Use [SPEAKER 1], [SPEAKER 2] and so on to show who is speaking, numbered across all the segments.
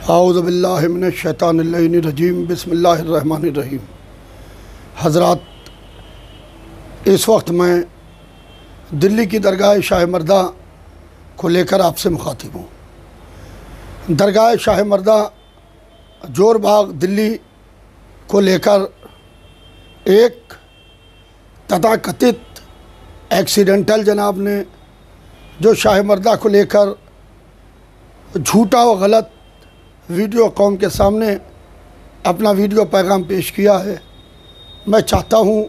[SPEAKER 1] औज़ु बिल्लाहि मिनश शैतानिर रजीम बिस्मिल्लाहिर रहमानिर रहीम। हज़रात, इस वक्त मैं दिल्ली की दरगाह शाह मर्दा को लेकर आपसे मुखातिब हूँ। दरगाह शाह मर्दा जोरबाग दिल्ली को लेकर एक तथाकथित एक्सीडेंटल जनाब ने जो शाह मर्दा को लेकर झूठा व गलत वीडियो कौम के सामने अपना वीडियो पैगाम पेश किया है। मैं चाहता हूँ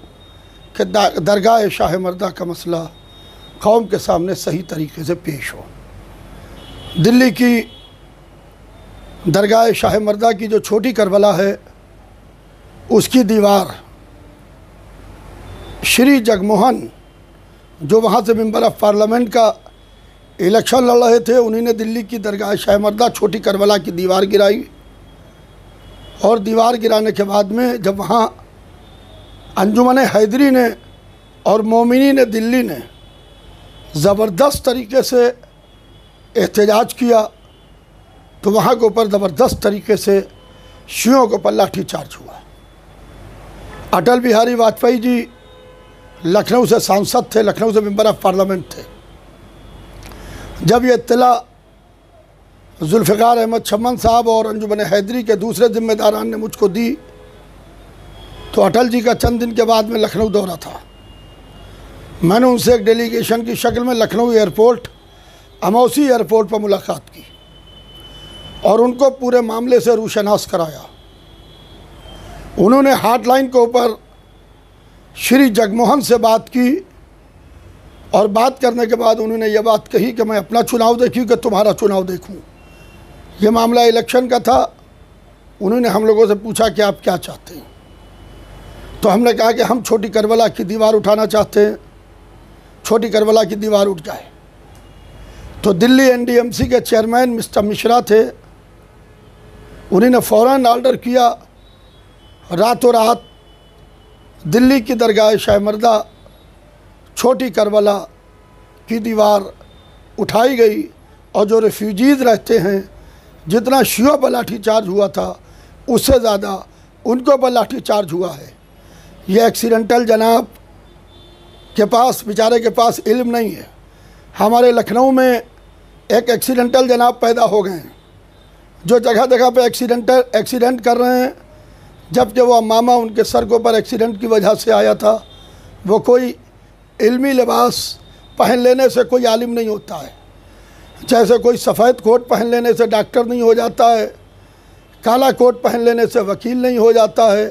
[SPEAKER 1] कि दरगाह शाह मर्दा का मसला कौम के सामने सही तरीके से पेश हो। दिल्ली की दरगाह शाह मर्दा की जो छोटी करबला है, उसकी दीवार श्री जगमोहन जो वहाँ से मेंबर ऑफ पार्लियामेंट का इलेक्शन लड़ रहे थे, उन्हीं ने दिल्ली की दरगाह शाह मर्दा छोटी करबला की दीवार गिराई। और दीवार गिराने के बाद में जब वहाँ अंजुमन हैदरी ने और मोमिनीन दिल्ली ने ज़बरदस्त तरीके से एहतजाज किया, तो वहाँ के ऊपर ज़बरदस्त तरीके से शियों के ऊपर लाठीचार्ज हुआ। अटल बिहारी वाजपेयी जी लखनऊ से सांसद थे, लखनऊ से मेंबर ऑफ पार्लियामेंट थे। जब ये इत्तला जुल्फ़िकार अहमद चमन साहब और अंजुमन हैदरी के दूसरे जिम्मेदारान ने मुझको दी, तो अटल जी का चंद दिन के बाद में लखनऊ दौरा था। मैंने उनसे एक डेलीगेशन की शक्ल में लखनऊ एयरपोर्ट, अमौसी एयरपोर्ट पर मुलाकात की और उनको पूरे मामले से रूशनास कराया। उन्होंने हॉटलाइन के ऊपर श्री जगमोहन से बात की और बात करने के बाद उन्होंने ये बात कही कि मैं अपना चुनाव देखूँ कि तुम्हारा चुनाव देखूँ। ये मामला इलेक्शन का था। उन्होंने हम लोगों से पूछा कि आप क्या चाहते हैं, तो हमने कहा कि हम छोटी करबला की दीवार उठाना चाहते हैं, छोटी करबला की दीवार उठ जाए। तो दिल्ली NDMC के चेयरमैन मिस्टर मिश्रा थे, उन्होंने फ़ौरन ऑर्डर किया, रातों रात दिल्ली की दरगाह शाह मर्दा छोटी करबला की दीवार उठाई गई। और जो रेफ्यूजीज़ रहते हैं, जितना शियों पर लाठीचार्ज हुआ था उससे ज़्यादा उनको पर लाठीचार्ज हुआ है। ये एक्सीडेंटल जनाब के पास, बेचारे के पास इल्म नहीं है। हमारे लखनऊ में एक एक्सीडेंटल जनाब पैदा हो गए हैं जो जगह जगह पे एक्सीडेंट कर रहे हैं, जबकि वो मामा उनके सर के ऊपर एक्सीडेंट की वजह से आया था। वो कोई इल्मी लिबास पहन लेने से कोई आलिम नहीं होता है। जैसे कोई सफ़ेद कोट पहन लेने से डॉक्टर नहीं हो जाता है, काला कोट पहन लेने से वकील नहीं हो जाता है,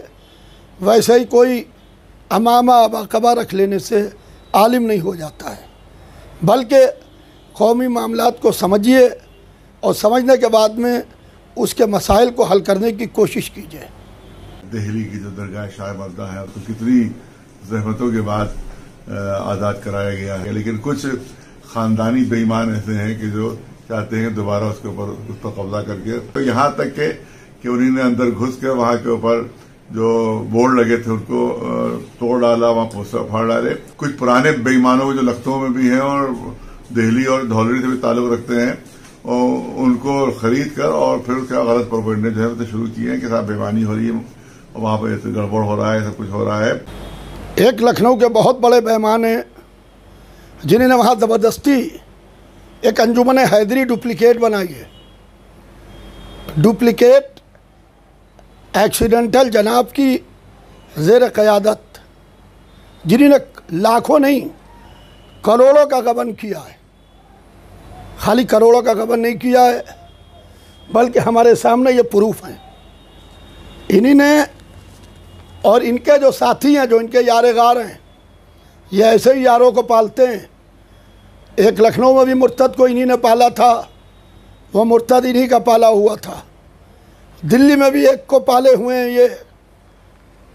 [SPEAKER 1] वैसे ही कोई अमामा बाकबा रख लेने से आलिम नहीं हो जाता है। बल्कि कौमी मामलात को समझिए और समझने के बाद में उसके मसाइल को हल करने की कोशिश कीजिए।
[SPEAKER 2] दिल्ली की जो दरगाह शाह मर्दा है, तो कितनी जहमतों के बाद आज़ाद कराया गया है, लेकिन कुछ ख़ानदानी बेईमान ऐसे हैं कि जो चाहते हैं दोबारा उसके ऊपर उस पर कब्जा करके, तो यहाँ तक कि उन्होंने अंदर घुस कर वहाँ के ऊपर जो बोर्ड लगे थे उनको तोड़ डाला, वहाँ पोस्टर फाड़ डाले। कुछ पुराने बेईमानों जो लखनऊ में भी हैं और दिल्ली और धौलरी से भी ताल्लुक़ रखते हैं, और उनको खरीद कर और फिर उसका गलत प्रोपेगेंडा जो है शुरू किए हैं कि साहब बेईमानी हो रही है, वहाँ पर ऐसे गड़बड़ हो रहा है, सब कुछ हो रहा है।
[SPEAKER 1] एक लखनऊ के बहुत बड़े पैमाने जिन्होंने वहाँ ज़बरदस्ती एक अंजुमन हैदरी डुप्लिकेट बनाई है। डुप्लिकेट एक्सीडेंटल जनाब की ज़ेर क़यादत, जिन्होंने लाखों नहीं करोड़ों का गबन किया है। खाली करोड़ों का गबन नहीं किया है, बल्कि हमारे सामने ये प्रूफ हैं। इन्हीं ने और इनके जो साथी हैं, जो इनके यारेगार हैं, ये ऐसे ही यारों को पालते हैं। एक लखनऊ में भी मुर्तद को इन्हीं ने पाला था, वो मुर्तद इन्हीं का पाला हुआ था। दिल्ली में भी एक को पाले हुए हैं ये।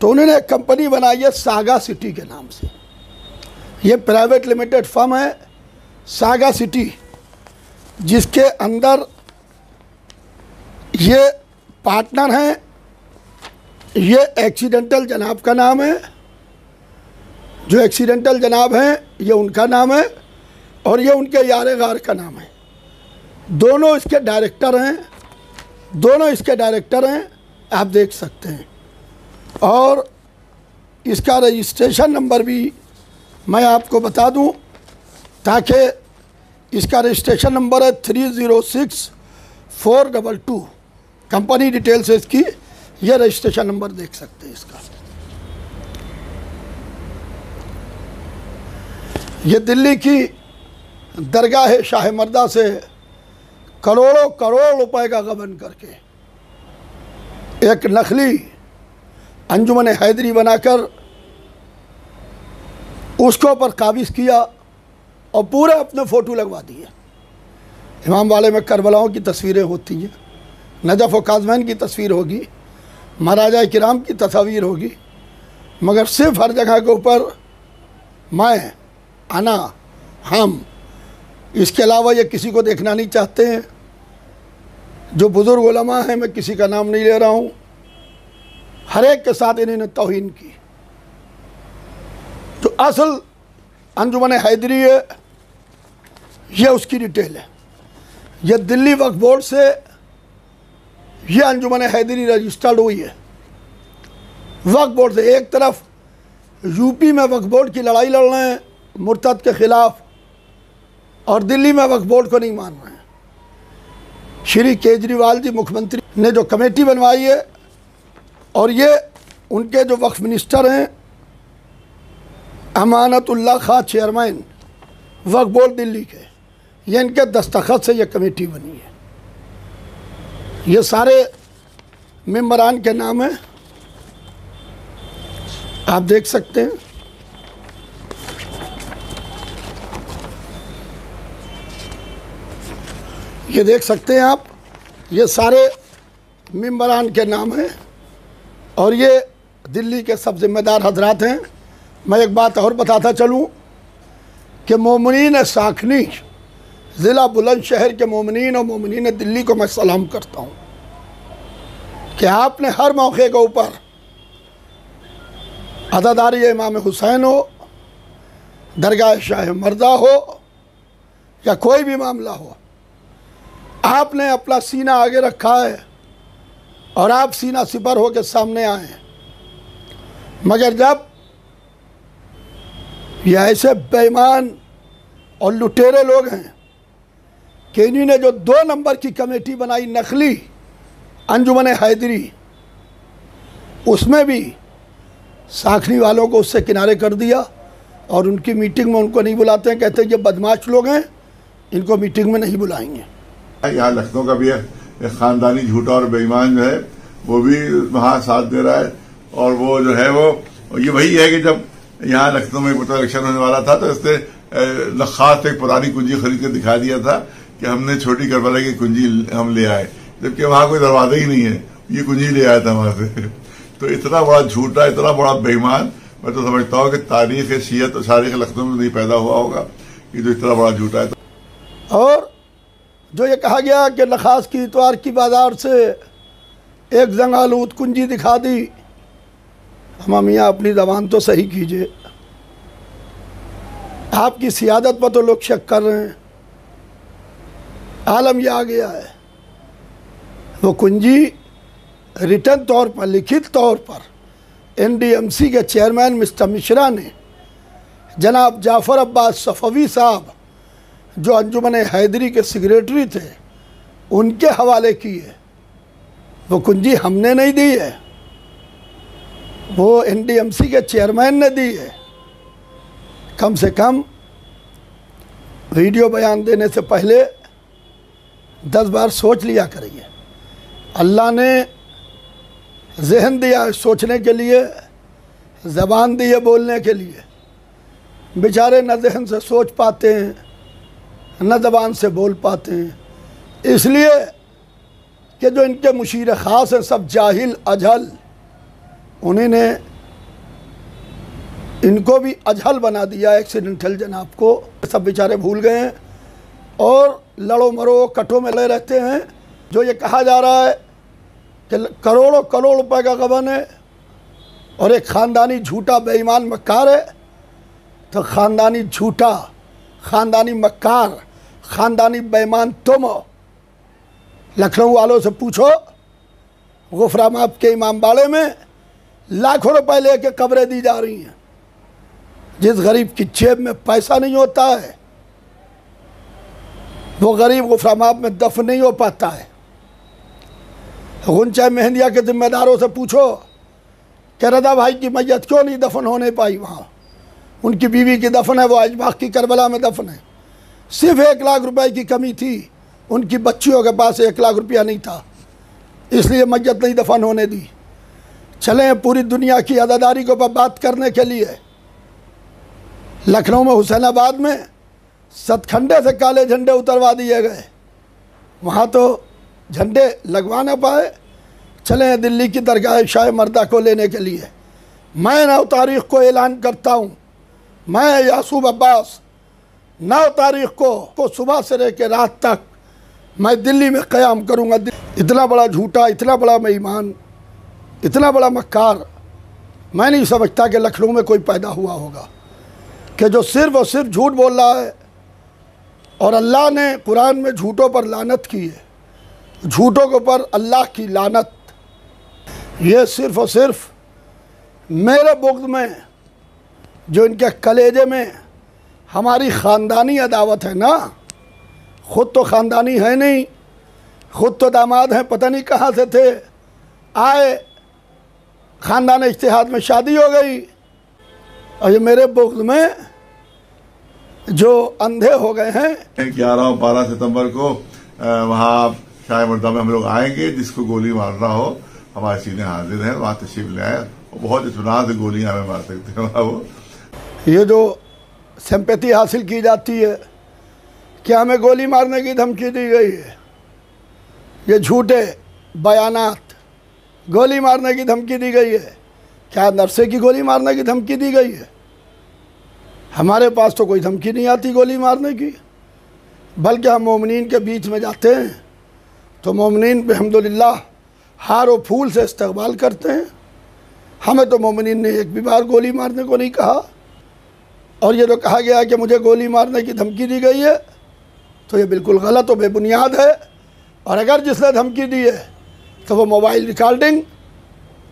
[SPEAKER 1] तो उन्होंने एक कंपनी बनाई है सागा सिटी के नाम से। ये प्राइवेट लिमिटेड फर्म है सागा सिटी, जिसके अंदर ये पार्टनर हैं। ये एक्सीडेंटल जनाब का नाम है, जो एक्सीडेंटल जनाब हैं ये उनका नाम है, और ये उनके यारेगार का नाम है। दोनों इसके डायरेक्टर हैं दोनों इसके डायरेक्टर हैं, आप देख सकते हैं। और इसका रजिस्ट्रेशन नंबर भी मैं आपको बता दूं, ताकि इसका रजिस्ट्रेशन नंबर है 306422। कंपनी डिटेल्स है इसकी, यह रजिस्ट्रेशन नंबर देख सकते हैं इसका। ये दिल्ली की दरगाह शाह मर्दा से करोड़ों करोड़ रुपए का गबन करके एक नकली अंजुमन हैदरी बनाकर उसको पर काबिज किया और पूरे अपने फ़ोटो लगवा दिए। इमाम वाले में करबलाओं की तस्वीरें होती हैं, नजफ़ व काज़मैन की तस्वीर होगी, महाराजा किराम की तस्वीर होगी, मगर सिर्फ हर जगह के ऊपर मैं, आना, हम, इसके अलावा ये किसी को देखना नहीं चाहते हैं। जो बुज़ुर्ग उलमा हैं, मैं किसी का नाम नहीं ले रहा हूँ, हर एक के साथ इन्होंने तौहीन की। तो असल अंजुमन हैदरी है, ये उसकी डिटेल है। ये दिल्ली वक्फ बोर्ड से ये अंजुमन हैदरी रजिस्टर्ड हुई है। वक्फ बोर्ड से एक तरफ यूपी में वक्फ बोर्ड की लड़ाई लड़ रहे हैं मुर्तद के ख़िलाफ़, और दिल्ली में वक्फ बोर्ड को नहीं मान रहे हैं। श्री केजरीवाल जी मुख्यमंत्री ने जो कमेटी बनवाई है, और ये उनके जो वक्फ मिनिस्टर हैं अमानतुल्लाह खां चेयरमैन वक्फ बोर्ड दिल्ली के, ये इनके दस्तखत से ये कमेटी बनी है। ये सारे मेंबरान के नाम हैं, आप देख सकते हैं। ये देख सकते हैं आप, ये सारे मेंबरान के नाम हैं और ये दिल्ली के सब जिम्मेदार हजरात हैं। मैं एक बात और बताता चलूँ कि मोमिनीन साखनी, ज़िला बुलंदशहर के मोमिनीन और मोमिनीन दिल्ली को मैं सलाम करता हूँ कि आपने हर मौके के ऊपर अज़ादारी इमाम हुसैन हो, दरगाह शाह मर्दा हो, या कोई भी मामला हो, आपने अपना सीना आगे रखा है और आप सीना सिपर हो के सामने आए हैं। मगर जब ये ऐसे बेईमान और लुटेरे लोग हैं कि इन्होंने जो 2 नंबर की कमेटी बनाई नकली अंजुमन हैदरी, उसमें भी साखनी वालों को उससे किनारे कर दिया और उनकी मीटिंग में उनको नहीं बुलाते हैं। कहते हैं ये बदमाश लोग हैं, इनको मीटिंग में नहीं बुलाएंगे।
[SPEAKER 2] यहाँ लखनऊ का भी एक ख़ानदानी झूठा और बेईमान जो है वो भी वहाँ साथ दे रहा है। और वो जो है वो ये वही है कि जब यहाँ लखनऊ में वोटर इलेक्शन होने वाला था तो इसने नखास एक पुरानी कुंजी खरीद कर दिखा दिया था कि हमने छोटी करबला की कुंजी हम ले आए, जबकि वहाँ कोई दरवाजा ही नहीं है, ये कुंजी ले आया था वहाँ से। तो इतना बड़ा झूठा, इतना बड़ा बेईमान, मैं तो समझता हूँ कि तारीख शियत और तारीख लखनऊ में नहीं पैदा हुआ होगा कि जो इतना बड़ा झूठा है।
[SPEAKER 1] और जो ये कहा गया कि नखास की इतवार की बाज़ार से एक जंगालूद कुंजी दिखा दी, हम मियाँ अपनी ज़बान तो सही कीजिए, आपकी सियादत पर तो लोग शक कर रहे हैं। आलम यह आ गया है, वो कुंजी रिटर्न तौर पर, लिखित तौर पर NDMC के चेयरमैन मिस्टर मिश्रा ने जनाब जाफ़र अब्बास सफ़वी साहब जो अंजुमन हैदरी के सेक्रेटरी थे उनके हवाले की है। वो कुंजी हमने नहीं दी है, वो NDMC के चेयरमैन ने दी है। कम से कम वीडियो बयान देने से पहले 10 बार सोच लिया करिए। अल्लाह ने जहन दिया है सोचने के लिए, ज़बान दी है बोलने के लिए। बेचारे न जहन से सोच पाते हैं, न ज़बान से बोल पाते हैं, इसलिए कि जो इनके मुशीर ख़ास हैं सब जाहिल अजहल, उन्होंने इनको भी अजहल बना दिया एक्सीडेंटल जनाब को। सब बेचारे भूल गए हैं और लड़ो मरो कटो में लगे रहते हैं। जो ये कहा जा रहा है कि करोड़ों करोड़ रुपए का गबन है और एक ख़ानदानी झूठा बेईमान मक्कार है, तो ख़ानदानी झूठा, ख़ानदानी मक्कार, ख़ानदानी बेईमान तुम हो। लखनऊ वालों से पूछो, गुफरामाब के इमामबाड़े में लाखों रुपए लेके कब्रें दी जा रही हैं। जिस गरीब की जेब में पैसा नहीं होता है वो गरीब गुफरामाब में दफन नहीं हो पाता है। गुंचा मेहंदिया के जिम्मेदारों से पूछो कि रजा भाई की मैयत क्यों नहीं दफन होने पाई वहाँ। उनकी बीवी की दफन है, वो आज बाकी करबला में दफन है। सिर्फ 1 लाख रुपए की कमी थी, उनकी बच्चियों के पास 1 लाख रुपया नहीं था, इसलिए मैयत नहीं दफन होने दी। चलें पूरी दुनिया की अदादारी को बात करने के लिए लखनऊ में हुसैनाबाद में सतखंडे से काले झंडे उतरवा दिए गए। वहाँ तो झंडे लगवा ना पाए। चलें दिल्ली की दरगाह शाह मर्दा को लेने के लिए। मैं 9 तारीख को ऐलान करता हूँ, मैं यासूब अब्बास 9 तारीख को सुबह से लेकर रात तक मैं दिल्ली में क़याम करूँगा। इतना बड़ा झूठा, इतना बड़ा बेईमान, इतना बड़ा मक्कार मैं नहीं समझता कि लखनऊ में कोई पैदा हुआ होगा कि जो सिर्फ और सिर्फ झूठ बोल रहा है। और अल्लाह ने कुरान में झूठों पर लानत की है, झूठों के ऊपर अल्लाह की लानत। ये सिर्फ और सिर्फ मेरे बुग़्ज़ में, जो इनके कलेजे में हमारी ख़ानदानी अदावत है ना, ख़ुद तो ख़ानदानी है नहीं, ख़ुद तो दामाद हैं, पता नहीं कहाँ से थे आए, ख़ानदान इज्तिहाद में शादी हो गई। और ये मेरे बुग़्ज़ में जो अंधे हो गए हैं।
[SPEAKER 2] 11 और 12 सितंबर को वहाँ शाह मर्दा में हम लोग आएंगे। जिसको गोली मारना हो हमारे सीने हाजिर हैं, वहाँ तशरीफ ले आए। बहुत इत्मीनान से गोलियाँ हमें मार सकते हैं। वो
[SPEAKER 1] ये जो सिंपैथी हासिल की जाती है कि हमें गोली मारने की धमकी दी गई है, ये झूठे बयानात, गोली मारने की धमकी दी गई है। क्या नरसे की गोली मारने की धमकी दी गई है? हमारे पास तो कोई धमकी नहीं आती गोली मारने की, बल्कि हम मोमिनीन के बीच में जाते हैं तो मोमिनीन अल्हम्दुलिल्लाह हार और फूल से इस्तकबाल करते हैं। हमें तो मोमिनीन ने एक भी बार गोली मारने को नहीं कहा। और ये तो कहा गया कि मुझे गोली मारने की धमकी दी गई है, तो ये बिल्कुल गलत और बेबुनियाद है। और अगर जिसने धमकी दी है तो वो मोबाइल रिकॉर्डिंग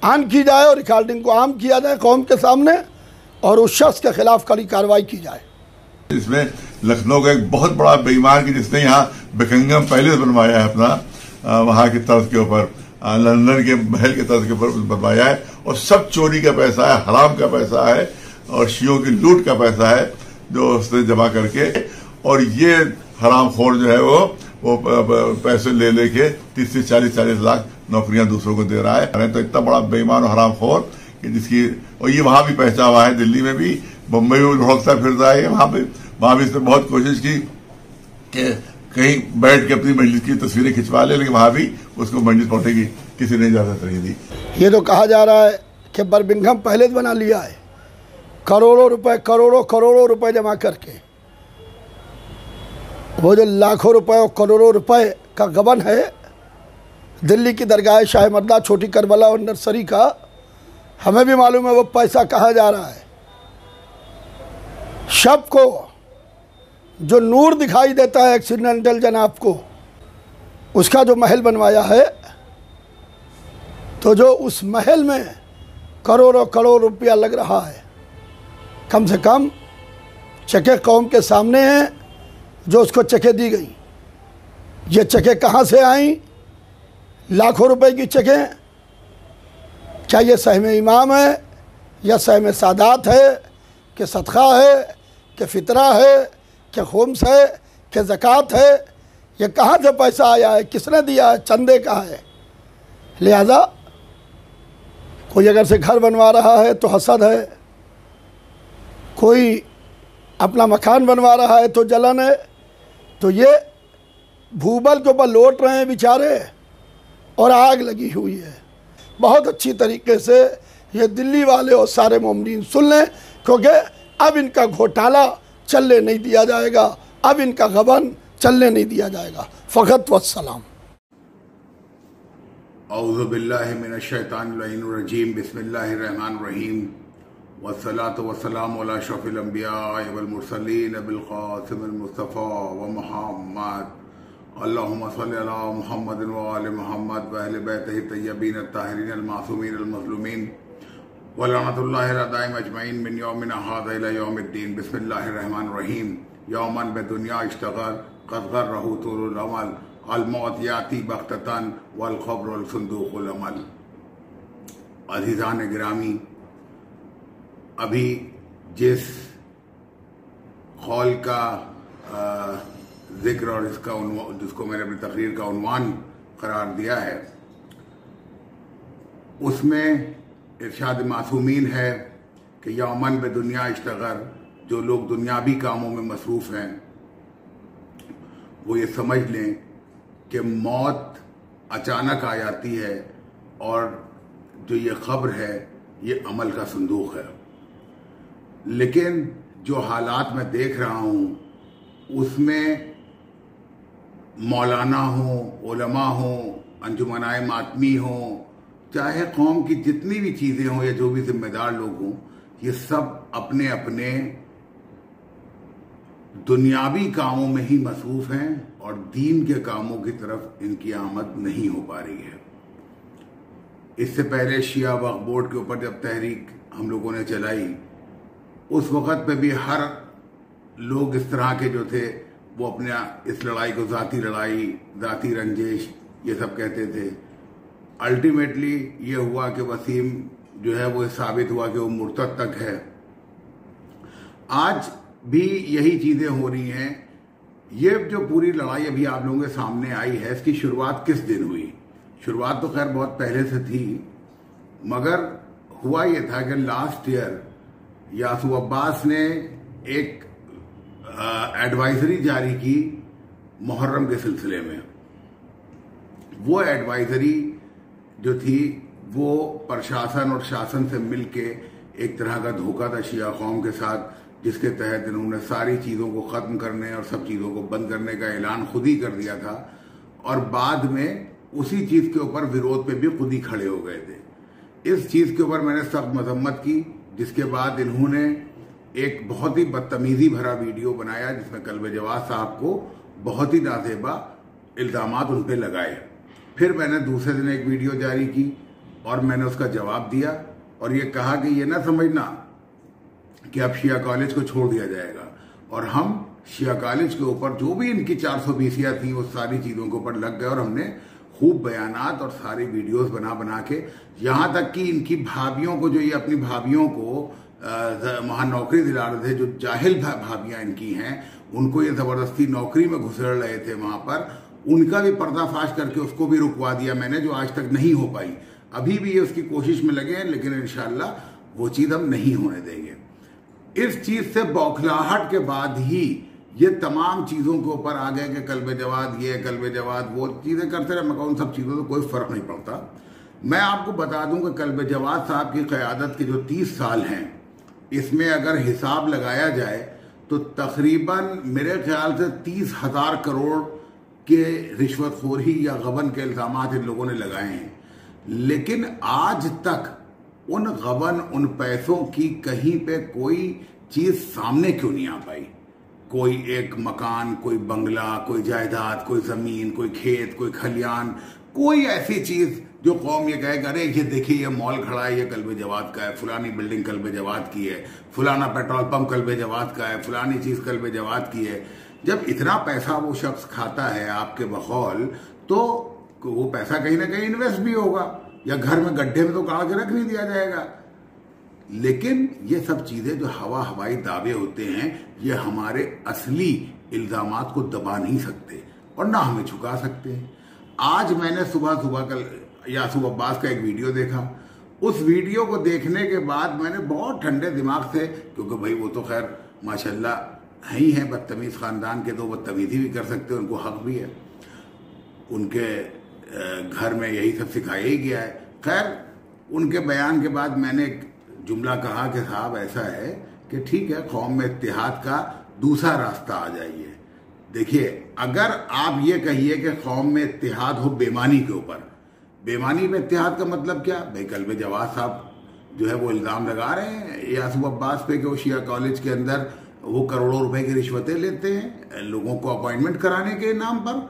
[SPEAKER 1] ऑन की जाए और रिकॉर्डिंग को आम किया जाए कौम के सामने, और उस शख्स के खिलाफ कड़ी कार्रवाई की जाए।
[SPEAKER 2] इसमें लखनऊ का एक बहुत बड़ा बेईमान की जिसने यहाँ बकिंगम पैलेस बनवाया है अपना, वहाँ की तर्ज के ऊपर, लंदन के महल के तर्ज के ऊपर बनवाया है, और सब चोरी का पैसा है, हराम का पैसा है और शियों की लूट का पैसा है जो उसने जमा करके। और ये हराम खोर जो है वो पैसे ले लेके 30 से 40 लाख नौकरियां दूसरों को दे रहा है। तो इतना बड़ा बेईमान और हराम खोर कि जिसकी, और ये वहां भी पहचान हुआ है, दिल्ली में भी, मुंबई में ढोलता फिरता है। वहां भी इसने बहुत कोशिश की कि कहीं बैठ के अपनी मजलिस की तस्वीरें खिंचवा ले, लेकिन वहां भी उसको मजलिस पहुंचने की किसी ने इजाजत नहीं दी।
[SPEAKER 1] ये तो कहा जा रहा है कि बर्मिंघम पैलेस बना लिया है, करोड़ों रुपए जमा करके। वो जो लाखों रुपए और करोड़ों रुपए का गबन है दिल्ली की दरगाह शाह मर्दा, छोटी करबला और नर्सरी का, हमें भी मालूम है वो पैसा कहाँ जा रहा है। शब को जो नूर दिखाई देता है एक्सीडेंटल जनाब को, उसका जो महल बनवाया है, तो जो उस महल में करोड़ों रुपया लग रहा है, कम से कम चके कौम के सामने हैं जो उसको चके दी गई। ये चके कहाँ से आई? लाखों रुपए की चके। क्या ये सहम इमाम है या सहम सादात है कि सदका है कि फितरा है कि खुम्स है कि ज़कात है? ये कहाँ से पैसा आया है, किसने दिया है, चंदे का है? लिहाजा कोई अगर से घर बनवा रहा है तो हसद है, कोई अपना मकान बनवा रहा है तो जलन है। तो ये भूबल के ऊपर लौट रहे हैं बेचारे और आग लगी हुई है। बहुत अच्छी तरीके से ये दिल्ली वाले और सारे मोमिनीन सुन लें, क्योंकि अब इनका घोटाला चलने नहीं दिया जाएगा, अब इनका गबन चलने नहीं दिया जाएगा। फ़क़त वस्सलाम।
[SPEAKER 3] औज़ु बिल्लाहि मिनश शैतानिर रजीम, बिस्मिल्लाहिर रहमानिर रहीम, वस्सलातु वस्सलामु अला अशरफिल अंबिया वल मुरसलीन अबिल क़ासिमिल मुस्तफ़ा व मुहम्मद अल्लाहुम्मा सल्ली अला मुहम्मद व आले मुहम्मद व अहले बैतिही तय्यबीन अत्ताहिरीन अलमासूमीन अलमज़लूमीन व लअनतुल्लाहि अला दाइम अजमईन मिन यौमिना हाज़ा इला यौमिद्दीन। बिस्मिल्लाहिर रहमानिर रहीम। यौमन बिदुनिया इश्तगल क़द गर्रहु तूलुल अमल अल मौत याती बग़्ततन वल क़ब्र सुंदूक़ुल अमल। अज़ीज़ान गिरामी, अभी जिस कौल का जिक्र और इसका जिसको मैंने अपनी तकरीर का उन्वान करार दिया है, उसमें इरशाद मासूमीन है कि यौमन बे दुनिया इश्तगर, जो लोग दुनियावी कामों में मसरूफ़ हैं वो ये समझ लें कि मौत अचानक आ जाती है और जो ये खबर है ये अमल का संदूक है। लेकिन जो हालात मैं देख रहा हूँ उसमें मौलाना हो, उलमा हो, अंजुमनाए मातमी हो, चाहे कौम की जितनी भी चीज़ें हों या जो भी जिम्मेदार लोग हों, ये सब अपने अपने दुनियावी कामों में ही मसरूफ़ हैं और दीन के कामों की तरफ इनकी आमद नहीं हो पा रही है। इससे पहले शिया वक्फ बोर्ड के ऊपर जब तहरीक हम लोगों ने चलाई, उस वक़्त पे भी हर लोग इस तरह के जो थे वो अपने इस लड़ाई को ज़ाती लड़ाई, ज़ाती रंजिश ये सब कहते थे। अल्टीमेटली ये हुआ कि वसीम जो है वो साबित हुआ कि वो मुर्तद तक है। आज भी यही चीज़ें हो रही हैं। ये जो पूरी लड़ाई अभी आप लोगों के सामने आई है, इसकी शुरुआत किस दिन हुई? शुरुआत तो खैर बहुत पहले से थी, मगर हुआ ये था कि लास्ट ईयर यासूब अब्बास ने एक एडवाइजरी जारी की मुहर्रम के सिलसिले में। वो एडवाइजरी जो थी वो प्रशासन और शासन से मिलके एक तरह का धोखा था शिया कौम के साथ, जिसके तहत इन्होंने सारी चीज़ों को ख़त्म करने और सब चीज़ों को बंद करने का ऐलान खुद ही कर दिया था और बाद में उसी चीज़ के ऊपर विरोध पे भी खुद ही खड़े हो गए थे। इस चीज़ के ऊपर मैंने सख्त मजम्मत की, जिसके बाद इन्होंने एक बहुत ही बदतमीजी भरा वीडियो बनाया जिसमें कल्बे जवाद साहब को बहुत ही नाज़ेबा इल्ज़ामात उन पर लगाए। फिर मैंने दूसरे दिन एक वीडियो जारी की और मैंने उसका जवाब दिया और ये कहा कि ये ना समझना कि अब शिया कॉलेज को छोड़ दिया जाएगा और हम शिया कॉलेज के ऊपर जो भी इनकी 420 थी वो सारी चीज़ों के ऊपर लग गए और हमने खूब बयानात और सारी वीडियोस बना बना के, यहाँ तक कि इनकी भाभियों को, जो ये अपनी भाभियों को वहाँ नौकरी दिला रहे थे, जो जाहिल भाभियाँ इनकी हैं, उनको ये ज़बरदस्ती नौकरी में घुसेड़ रहे थे वहाँ पर, उनका भी पर्दाफाश करके उसको भी रुकवा दिया मैंने, जो आज तक नहीं हो पाई। अभी भी ये उसकी कोशिश में लगे हैं, लेकिन इंशाल्लाह वो चीज़ हम नहीं होने देंगे। इस चीज़ से बौखलाहट के बाद ही ये तमाम चीज़ों के ऊपर आ गए कि कल्बे जवाद ये, कल्बे जवाद वो, चीज़ें करते रहे। मैं उन सब चीज़ों से कोई फ़र्क नहीं पड़ता। मैं आपको बता दूं कि कल्बे जवाद साहब की क़यादत के जो 30 साल हैं, इसमें अगर हिसाब लगाया जाए तो तकरीबन मेरे ख्याल से 30,000 करोड़ के रिश्वतखोरी या गबन के इल्ज़ामात इन लोगों ने लगाए हैं। लेकिन आज तक उन गबन, उन पैसों की कहीं पे कोई चीज़ सामने क्यों नहीं आ पाई? कोई एक मकान, कोई बंगला, कोई जायदाद, कोई ज़मीन, कोई खेत, कोई खलियान, कोई ऐसी चीज़ जो कौम ये कहे अरे ये देखिए ये मॉल खड़ा है, ये कल्बे जवाद का है, फलानी बिल्डिंग कल्बे जवाद की है, फलाना पेट्रोल पंप कल्बे जवाद का है, फलानी चीज़ कल्बे जवाद की है। जब इतना पैसा वो शख्स खाता है आपके बखौल, तो वो पैसा कहीं ना कहीं इन्वेस्ट भी होगा या घर में गड्ढे में तो गाड़ के रख नहीं दिया जाएगा। लेकिन ये सब चीज़ें जो हवाई दावे होते हैं, ये हमारे असली इल्ज़ामात को दबा नहीं सकते और ना हमें झुका सकते हैं। आज मैंने सुबह कल यासूब अब्बास का एक वीडियो देखा। उस वीडियो को देखने के बाद मैंने बहुत ठंडे दिमाग से, क्योंकि भाई वो तो खैर माशाल्लाह ही हैं बदतमीज़ ख़ानदान के, तो बदतमीज़ी भी कर सकते हैं, उनको हक भी है, उनके घर में यही सब सिखाया ही गया है। खैर उनके बयान के बाद मैंने एक जुमला कहा कि साहब ऐसा है कि ठीक है, कौम में इत्तेहाद का दूसरा रास्ता आ जाइए। देखिए, अगर आप ये कहिए कि कौम में इत्तेहाद हो बेमानी के ऊपर, बेमानी में इत्तेहाद का मतलब क्या? भाई कल्बे जवाद साहब जो है वो इल्ज़ाम लगा रहे हैं यासूब अब्बास पे कि वो शिया कॉलेज के अंदर वो करोड़ों रुपए की रिश्वतें लेते हैं लोगों को अपॉइंटमेंट कराने के नाम पर,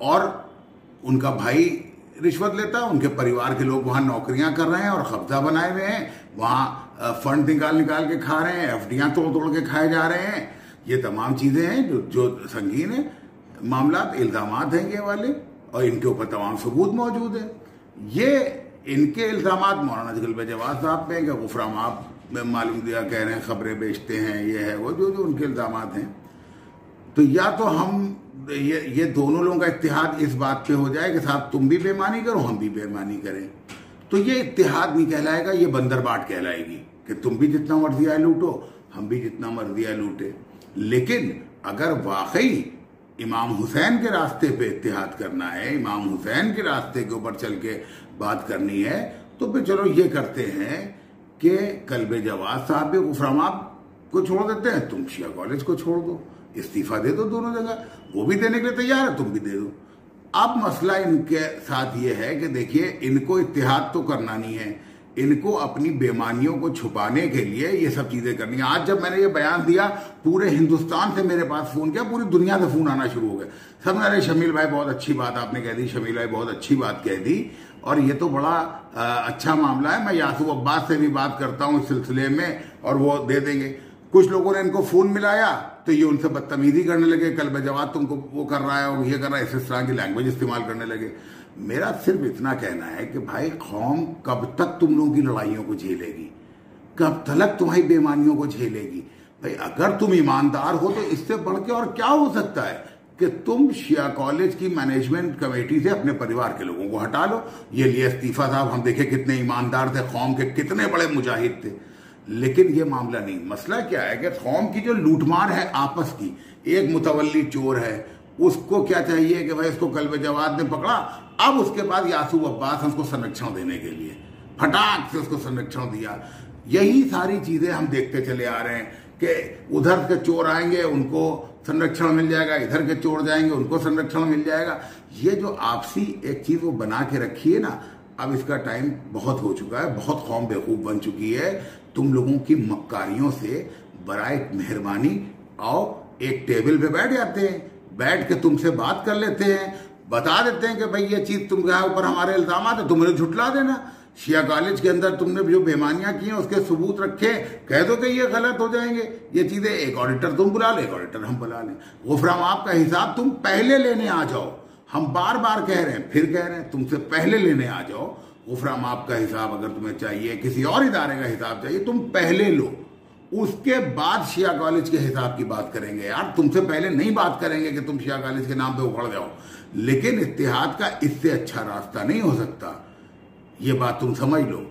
[SPEAKER 3] और उनका भाई रिश्वत लेता है, उनके परिवार के लोग वहां नौकरियां कर रहे हैं और कब्जा बनाए हुए हैं, वहां फंड निकाल के खा रहे हैं, एफडीआं तोड़ के खाए जा रहे हैं। ये तमाम चीजें हैं जो संगीन है मामला, इल्जामात हैं ये वाले, और इनके ऊपर तमाम सबूत मौजूद है। ये इनके इल्जामात मौलाना कल्बे जवाद साहब पे, गुफराम आप मालूम दिया कह रहे हैं खबरें बेचते हैं, ये है वो, जो उनके इल्जामात हैं। तो या तो हम ये दोनों लोगों का इत्तेहाद इस बात पे हो जाए कि साहब तुम भी बेईमानी करो, हम भी बेईमानी करें, तो ये इत्तेहाद नहीं कहलाएगा, ये बंदरबाट कहलाएगी कि तुम भी जितना मर्जी आए लूटो, हम भी जितना मर्जी आए लूटे। लेकिन अगर वाकई इमाम हुसैन के रास्ते पे इत्तेहाद करना है, इमाम हुसैन के रास्ते के ऊपर चल के बात करनी है, तो फिर चलो ये करते हैं कि कल्बे जवाद साहब भी गुफराम को छोड़ देते हैं, तुम शिया कॉलेज को छोड़ दो, इस्तीफा दे दो दोनों जगह, वो भी देने के लिए तैयार है, तुम भी दे दो। अब मसला इनके साथ ये है कि देखिए, इनको इत्तेहाद तो करना नहीं है, इनको अपनी बेईमानियों को छुपाने के लिए ये सब चीजें करनी है। आज जब मैंने ये बयान दिया, पूरे हिंदुस्तान से मेरे पास फोन किया, पूरी दुनिया से फोन आना शुरू हो गए। सब ने, अरे शमील भाई बहुत अच्छी बात आपने कह दी, शमील भाई बहुत अच्छी बात कह दी, और ये तो बड़ा अच्छा मामला है, मैं यासूब अब्बास से भी बात करता हूँ इस सिलसिले में और वो दे देंगे। कुछ लोगों ने इनको फोन मिलाया तो ये उनसे बदतमीजी करने लगे, कल्बे जवाद तुमको वो कर रहा है और ये कर रहा है, इस तरह की लैंग्वेज इस्तेमाल करने लगे। मेरा सिर्फ इतना कहना है कि भाई, कौम कब तक तुम लोगों की लड़ाइयों को झेलेगी, कब तक तुम्हारी बेईमानियों को झेलेगी? भाई अगर तुम ईमानदार हो तो इससे बढ़ के और क्या हो सकता है कि तुम शिया कॉलेज की मैनेजमेंट कमेटी से अपने परिवार के लोगों को हटा लो। ये लिए इस्तीफा साहब, हम देखे कितने ईमानदार थे, कौम के कितने बड़े मुजाहिद थे, लेकिन ये मामला नहीं। मसला क्या है कि कौम की जो लूटमार है आपस की, एक मुतवल्ली चोर है, उसको क्या चाहिए कि भाई इसको कल्बे जवाद ने पकड़ा, अब उसके बाद यासूब अब्बास उसको संरक्षण देने के लिए फटाक से उसको संरक्षण दिया। यही सारी चीजें हम देखते चले आ रहे हैं कि उधर के चोर आएंगे उनको संरक्षण मिल जाएगा, इधर के चोर जाएंगे उनको संरक्षण मिल जाएगा। ये जो आपसी एक चीज वो बना के रखी है ना, अब इसका टाइम बहुत हो चुका है, बहुत कौम बेवकूफ बन चुकी है। तुम लोगों की मक्कारियों से बराए मेहरबानी आओ, एक टेबल पे बैठ जाते हैं, बैठ के तुमसे बात कर लेते हैं, बता देते हैं कि भाई ये चीज तुम्हारे ऊपर हमारे इल्जाम है, तुम मुझे झुटला देना। शिया कॉलेज के अंदर तुमने जो बेईमानियां की हैं उसके सबूत रखे, कह दो कि ये गलत हो जाएंगे ये चीजें, एक ऑडिटर तुम बुला ले, एक ऑडिटर हम बुला लें, गुफराम आपका हिसाब तुम पहले लेने आ जाओ। हम बार बार कह रहे हैं, फिर कह रहे हैं, तुमसे पहले लेने आ जाओ गुफराम आपका हिसाब। अगर तुम्हें चाहिए, किसी और इदारे का हिसाब चाहिए, तुम पहले लो, उसके बाद शिया कॉलेज के हिसाब की बात करेंगे। यार तुमसे पहले नहीं बात करेंगे कि तुम शिया कॉलेज के नाम पे उखड़ जाओ, लेकिन इत्तेहाद का इससे अच्छा रास्ता नहीं हो सकता, ये बात तुम समझ लो।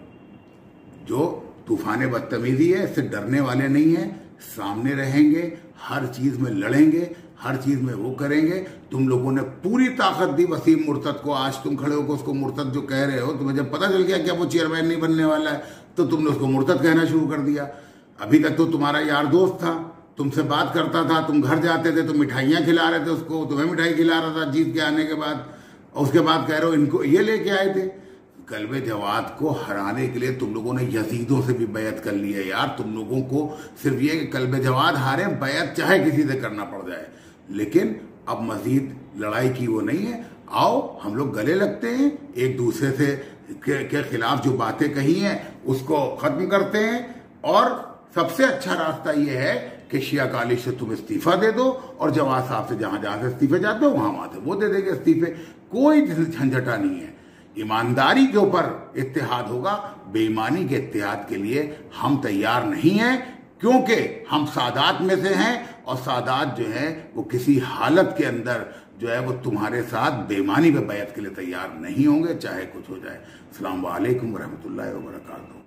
[SPEAKER 3] जो तूफान बदतमीजी है, इससे डरने वाले नहीं है, सामने रहेंगे, हर चीज में लड़ेंगे, हर चीज में वो करेंगे। तुम लोगों ने पूरी ताकत दी वसीम मुर्तद को, आज तुम खड़े होकर उसको मुर्तद जो कह रहे हो, तुम्हें जब पता चल गया कि अब वो चेयरमैन नहीं बनने वाला है तो तुमने उसको मुर्तद कहना शुरू कर दिया। अभी तक तो तुम्हारा यार दोस्त था, तुमसे बात करता था, तुम घर जाते थे तो मिठाइयां खिला रहे थे उसको, तुम्हें मिठाई खिला रहा था जीत के आने के बाद, और उसके बाद कह रहे हो इनको ये लेके आए थे। कल्बे जवाद को हराने के लिए तुम लोगों ने यजीदों से भी बैत कर ली है। यार तुम लोगों को सिर्फ ये कि कल्बे जवाद हारे, बैत चाहे किसी से करना पड़ जाए, लेकिन अब मजीद लड़ाई की वो नहीं है। आओ हम लोग गले लगते हैं, एक दूसरे से के खिलाफ जो बातें कही हैं उसको खत्म करते हैं, और सबसे अच्छा रास्ता ये है कि शिया कॉलेज से तुम इस्तीफा दे दो, और जवाद साहब से जहां जहां से इस्तीफे जाते हो वहां से वो दे देंगे इस्तीफे। कोई झंझटा नहीं है, ईमानदारी के ऊपर इत्तेहाद होगा, बेईमानी के इत्तेहाद के लिए हम तैयार नहीं हैं, क्योंकि हम सादात में से हैं, और सादात जो है वो किसी हालत के अंदर जो है वो तुम्हारे साथ बेईमानी पे बैत के लिए तैयार नहीं होंगे, चाहे कुछ हो जाए। अस्सलाम वालेकुम रहमतुल्लाहि व बरकातहू।